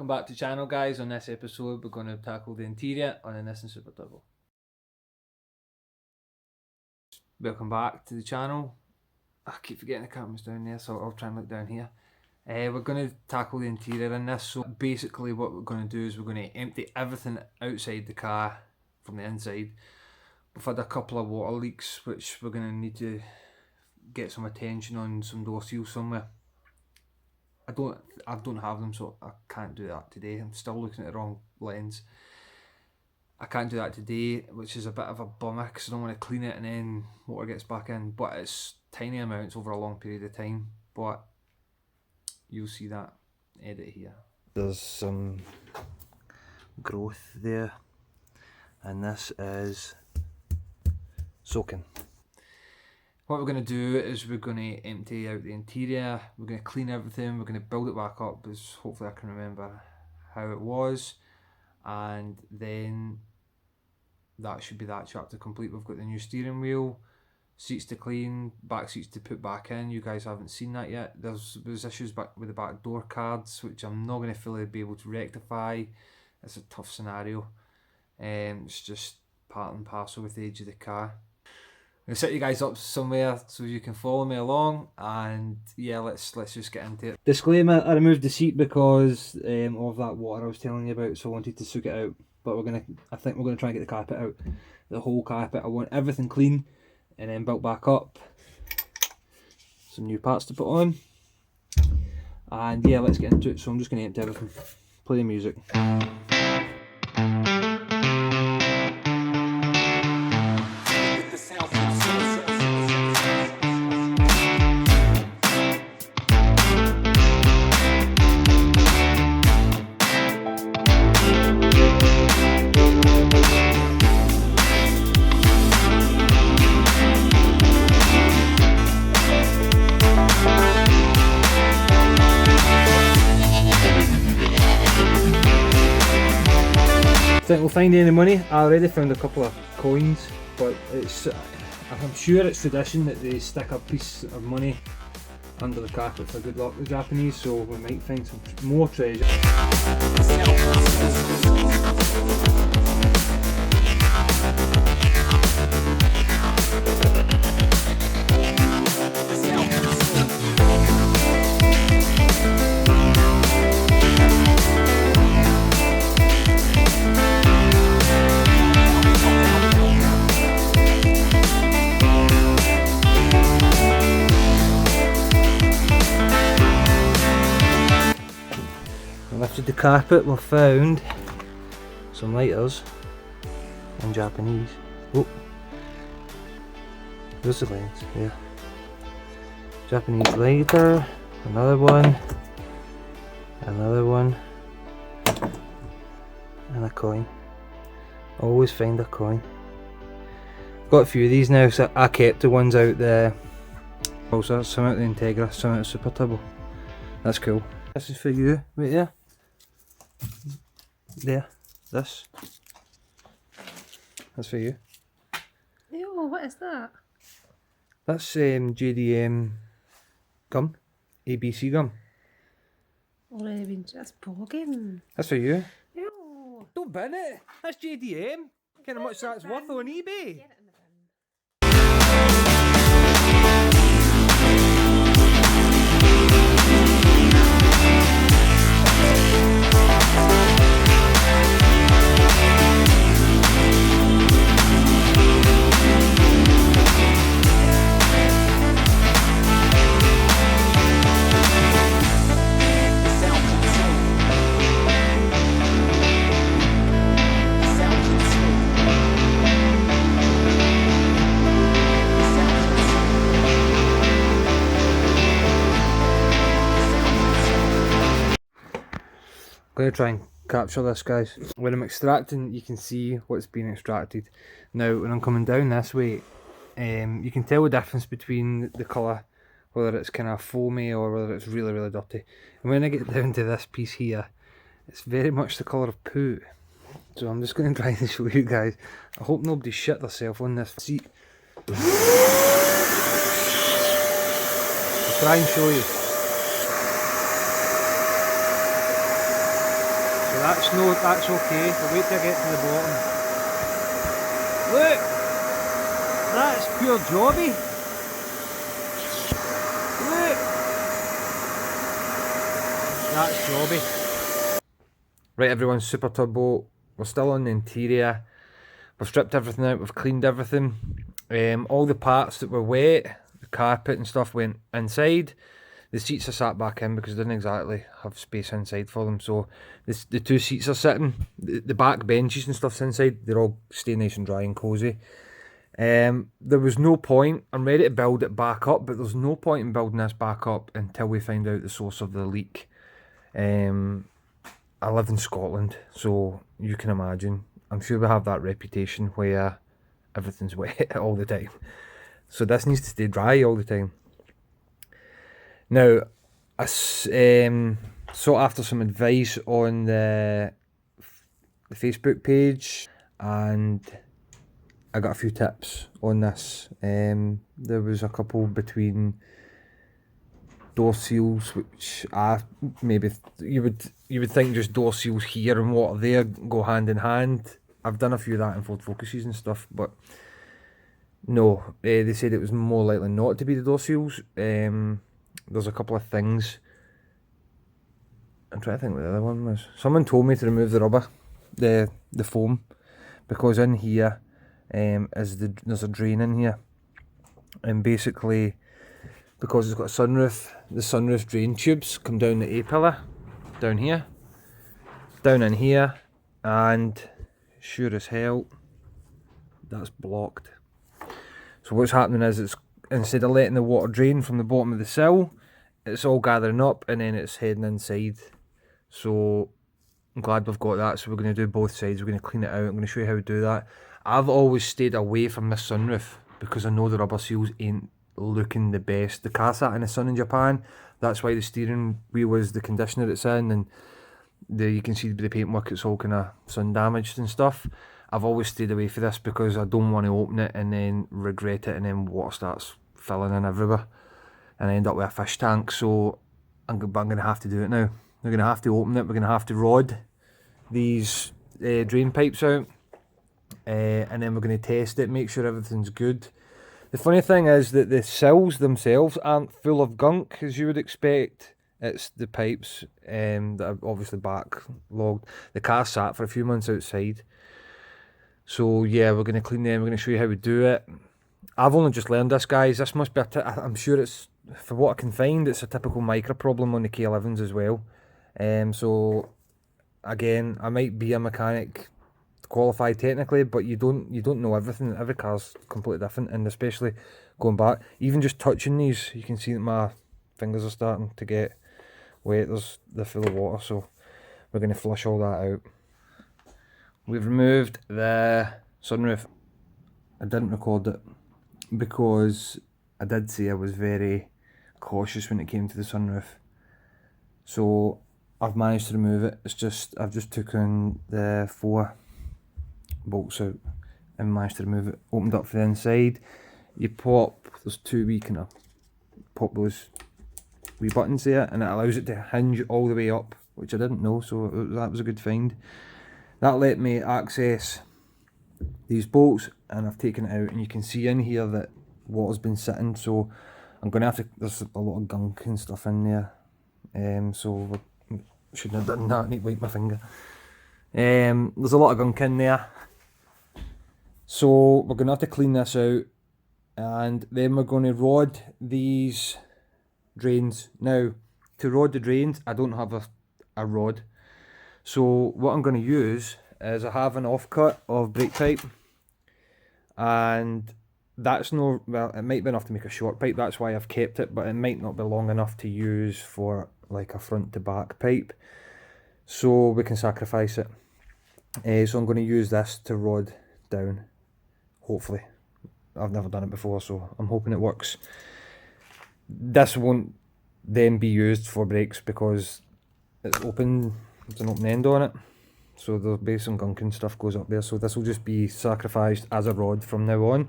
Welcome back to the channel, guys. On this episode we're going to tackle the interior on a Nissan Super Turbo. Welcome back to the channel. I keep forgetting the camera's down there, so I'll try and look down here. We're going to tackle the interior in this. So basically what we're going to do is we're going to empty everything outside the car from the inside. We've had a couple of water leaks which we're going to need to get some attention on, some door seals somewhere. I don't have them, so I can't do that today. I'm still looking at the wrong lens. I can't do that today, which is a bit of a bummer because I don't want to clean it and then water gets back in. But it's tiny amounts over a long period of time. But you'll see that edit here. There's some growth there, and this is soaking. What we're going to do is we're going to empty out the interior, we're going to clean everything, we're going to build it back up as hopefully I can remember how it was, and then that should be that chapter complete. We've got the new steering wheel, seats to clean, back seats to put back in. You guys haven't seen that yet. There's issues back with the back door cards which I'm not going to fully be able to rectify. It's a tough scenario. It's just part and parcel with the age of the car. I'm going to set you guys up somewhere so you can follow me along, and yeah, let's just get into it. Disclaimer, I removed the seat because of that water I was telling you about, so I wanted to soak it out. But I think we're gonna try and get the carpet out, the whole carpet. I want everything clean and then built back up. Some new parts to put on, and yeah, let's get into it. So I'm just gonna empty everything, play the music. Think we'll find any money. I already found a couple of coins, but I'm sure it's tradition that they stick a piece of money under the carpet for good luck, the Japanese, so we might find some more treasure. Lifted the carpet, we found some lighters in Japanese. Oh, there's the lens, yeah. Japanese lighter, another one, and a coin. Always find a coin. Got a few of these now, so I kept the ones out there. Also, that's some out of the Integra, some out of Super Turbo. That's cool. This is for you, right there. There, that's for you. Ew, what is that? That's JDM gum, ABC gum. Already been just pogging. That's for you. Ew. Don't bin it. That's JDM. Kind of much that's worth on eBay. Get it in the bin. I'm going to try and capture this, guys. When I'm extracting, you can see what's being extracted. Now when I'm coming down this way, you can tell the difference between the colour, whether it's kind of foamy or whether it's really dirty. And when I get down to this piece here, it's very much the colour of poo. So I'm just going to try and show you guys. I hope nobody shit themselves on this seat. I'll try and show you. That's okay. We'll wait till I get to the bottom. Look! That's pure jobby! Look! That's jobby. Right everyone, Super Turbo. We're still on the interior. We've stripped everything out, we've cleaned everything. All the parts that were wet, the carpet and stuff went inside. The seats are sat back in because I didn't exactly have space inside for them. So the two seats are sitting, the back benches and stuff's inside. They're all stay nice and dry and cosy. There was no point, I'm ready to build it back up, but there's no point in building this back up until we find out the source of the leak. I live in Scotland, so you can imagine. I'm sure we have that reputation where everything's wet all the time. So this needs to stay dry all the time. Now, I sought after some advice on the Facebook page, and I got a few tips on this. There was a couple between door seals, which maybe you would think just door seals here and water there go hand in hand. I've done a few of that in Ford Focuses and stuff, but no, they said it was more likely not to be the door seals. There's a couple of things. I'm trying to think what the other one was. Someone told me to remove the rubber, the foam, because in here there's a drain in here, and basically because it's got a sunroof, the sunroof drain tubes come down the A-pillar, down here, down in here, and sure as hell that's blocked. So what's happening is it's instead of letting the water drain from the bottom of the sill, it's all gathering up and then it's heading inside. So I'm glad we've got that. So we're going to do both sides. We're going to clean it out. I'm going to show you how to do that. I've always stayed away from this sunroof because I know the rubber seals ain't looking the best. The car sat in the sun in Japan. That's why the steering wheel is the conditioner it's in, and you can see the paintwork, it's all kind of sun damaged and stuff. I've always stayed away from this because I don't want to open it and then regret it and then water starts filling in everywhere and I end up with a fish tank. So I'm going to have to do it now. We're going to have to open it. We're going to have to rod these drain pipes out, and then we're going to test it, make sure everything's good. The funny thing is that the sills themselves aren't full of gunk as you would expect. It's the pipes that are obviously backlogged. The car sat for a few months outside. So yeah, we're going to clean them. We're going to show you how we do it. I've only just learned this, guys. This must be I'm sure it's, for what I can find, it's a typical micro problem on the K11s as well. So again, I might be a mechanic qualified technically, but you don't know everything. Every car's completely different, and especially going back, even just touching these, you can see that my fingers are starting to get wet. They're full of water, so we're going to flush all that out. We've removed the sunroof. I didn't record it because I did say I was very cautious when it came to the sunroof. So I've managed to remove it. It's just, I've just taken the 4 bolts out and managed to remove it. Opened up for the inside. You pop, there's 2 wee kind of, pop those wee buttons there, and it allows it to hinge all the way up, which I didn't know, so that was a good find. That let me access these bolts, and I've taken it out, and you can see in here that water's been sitting, so I'm going to have to, there's a lot of gunk and stuff in there, so we shouldn't have done that. I need to wipe my finger. There's a lot of gunk in there, so we're going to have to clean this out, and then we're going to rod these drains. Now, to rod the drains, I don't have a rod, so what I'm going to use is I have an offcut of brake pipe, and that's no, well, it might be enough to make a short pipe, that's why I've kept it, but it might not be long enough to use for like a front to back pipe, so we can sacrifice it. So I'm going to use this to rod down, hopefully. I've never done it before, so I'm hoping it works. This won't then be used for brakes because it's open, it's an open end on it, so there'll be some gunk and stuff goes up there, so this will just be sacrificed as a rod from now on.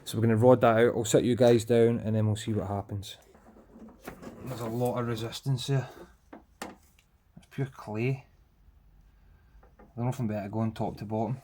So we're going to rod that out. I'll sit you guys down and then we'll see what happens. There's a lot of resistance there. It's pure clay. There's nothing better going top to bottom.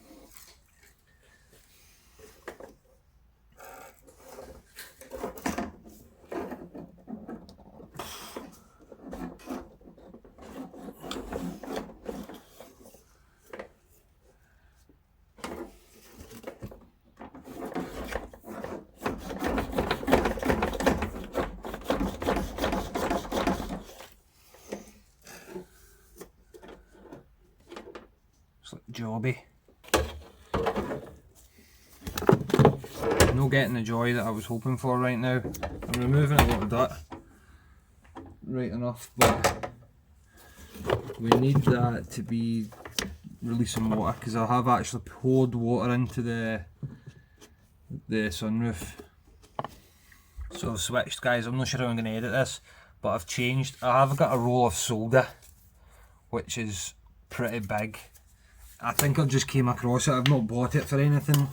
It's like jobby. Not getting the joy that I was hoping for right now. I'm removing a lot of dirt, right enough, but we need that to be releasing water, because I have actually poured water into the sunroof. So I've switched, guys. I'm not sure how I'm going to edit this, but I've changed. I have got a roll of solder, which is pretty big. I think I've just came across it. I've not bought it for anything.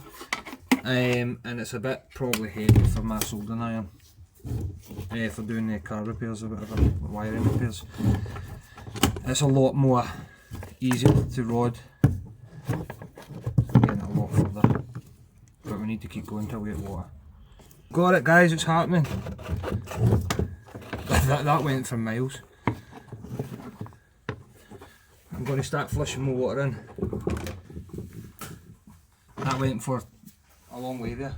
And it's a bit probably heavy for my soldering iron, for doing the car repairs or whatever, wiring repairs. It's a lot more easier to rod, getting it a lot further, but we need to keep going till we get water. Got it, guys, it's happening. That went for miles. I'm going to start flushing more water in. That went for a long way there.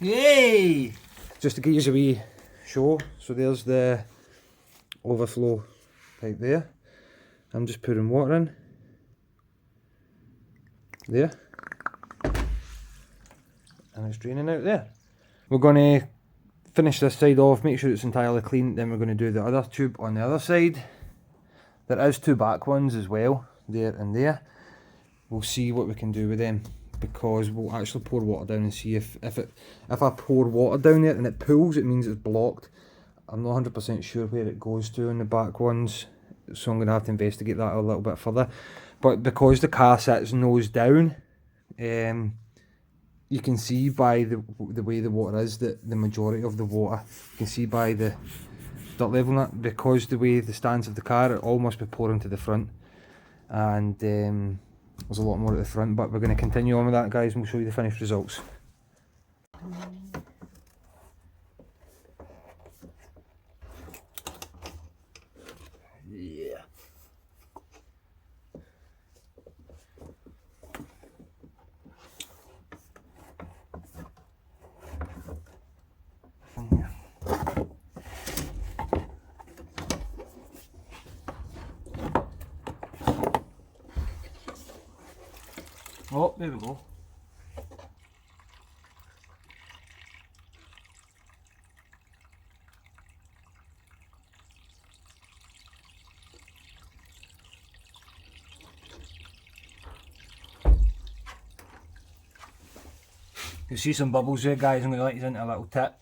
Yay! Just to give you a wee show, so there's the overflow pipe there. I'm just pouring water in there, and it's draining out there. We're going to finish this side off, make sure it's entirely clean, then we're going to do the other tube on the other side. There is two back ones as well, there and there. We'll see what we can do with them, because we'll actually pour water down and see if I pour water down there and it pulls, it means it's blocked. I'm not 100% sure where it goes to on the back ones, so I'm going to have to investigate that a little bit further. But because the car sits nose down, you can see by the way the water is that the majority of the water, you can see by the dirt level that, because the way the stance of the car, it all must be pouring to the front, and there's a lot more at the front, but we're going to continue on with that, guys, and we'll show you the finished results. Yeah. Oh, there we go. You see some bubbles there, guys. I'm going to let you into a little tip.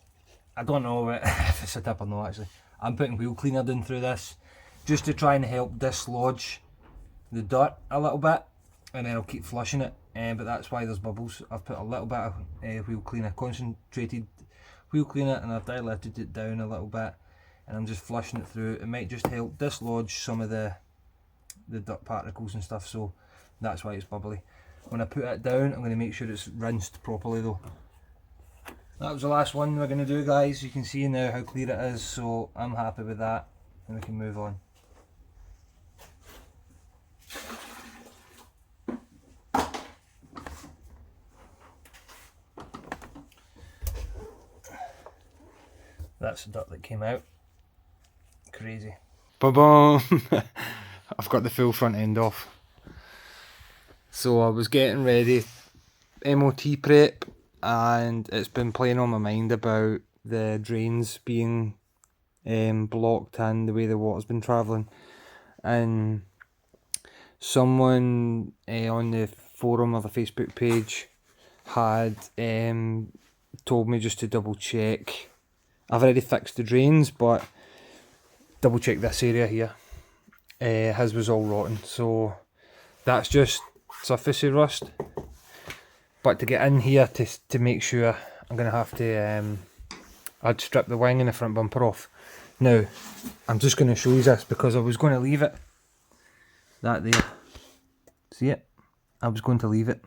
I don't know if it's a tip or not, actually. I'm putting wheel cleaner down through this just to try and help dislodge the dirt a little bit, and then I'll keep flushing it, but that's why there's bubbles. I've put a little bit of wheel cleaner, concentrated wheel cleaner, and I've diluted it down a little bit, and I'm just flushing it through. It might just help dislodge some of the dirt particles and stuff, so that's why it's bubbly. When I put it down, I'm going to make sure it's rinsed properly though. That was the last one we're going to do, guys. You can see now how clear it is, so I'm happy with that, and we can move on. That's the dirt that came out. Crazy. Ba-boom! I've got the full front end off. So I was getting ready, MOT prep, and it's been playing on my mind about the drains being blocked and the way the water's been travelling. And someone on the forum of the Facebook page had told me just to double check. I've already fixed the drains, but double check this area here. his was all rotten, so that's just surfacey rust. But to get in here to make sure, I'm going to have to I'd strip the wing and the front bumper off. Now, I'm just going to show you this because I was going to leave it. That there. See it? I was going to leave it,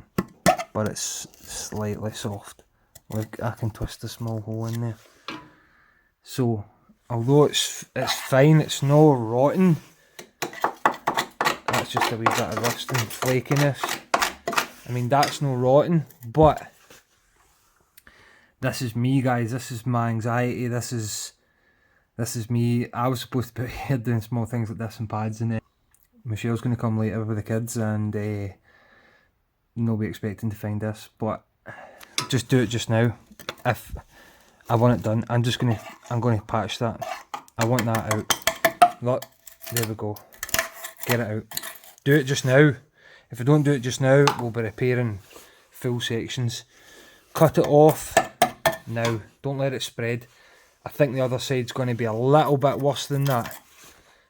but it's slightly soft. Like, I can twist a small hole in there. So, although it's fine, it's not rotten. That's just a wee bit of rust and flakiness. I mean, that's no rotten, but this is me, guys. This is my anxiety. This is me. I was supposed to be here doing small things like this and pads, and then Michelle's going to come later with the kids, and you'll be expecting to find this, but just do it just now. If I want it done, I'm going to patch that. I want that out. Look, there we go. Get it out. Do it just now. If I don't do it just now, we'll be repairing full sections. Cut it off now. Don't let it spread. I think the other side's going to be a little bit worse than that.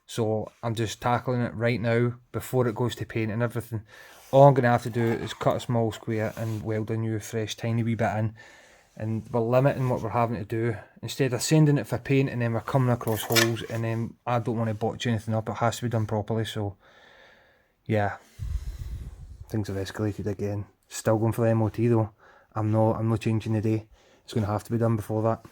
So I'm just tackling it right now before it goes to paint and everything. All I'm going to have to do is cut a small square and weld a new fresh tiny wee bit in. And we're limiting what we're having to do. Instead of sending it for paint and then we're coming across holes, and then I don't want to botch anything up. It has to be done properly. So yeah, things have escalated again. Still going for the MOT though. I'm not changing the day. It's going to have to be done before that.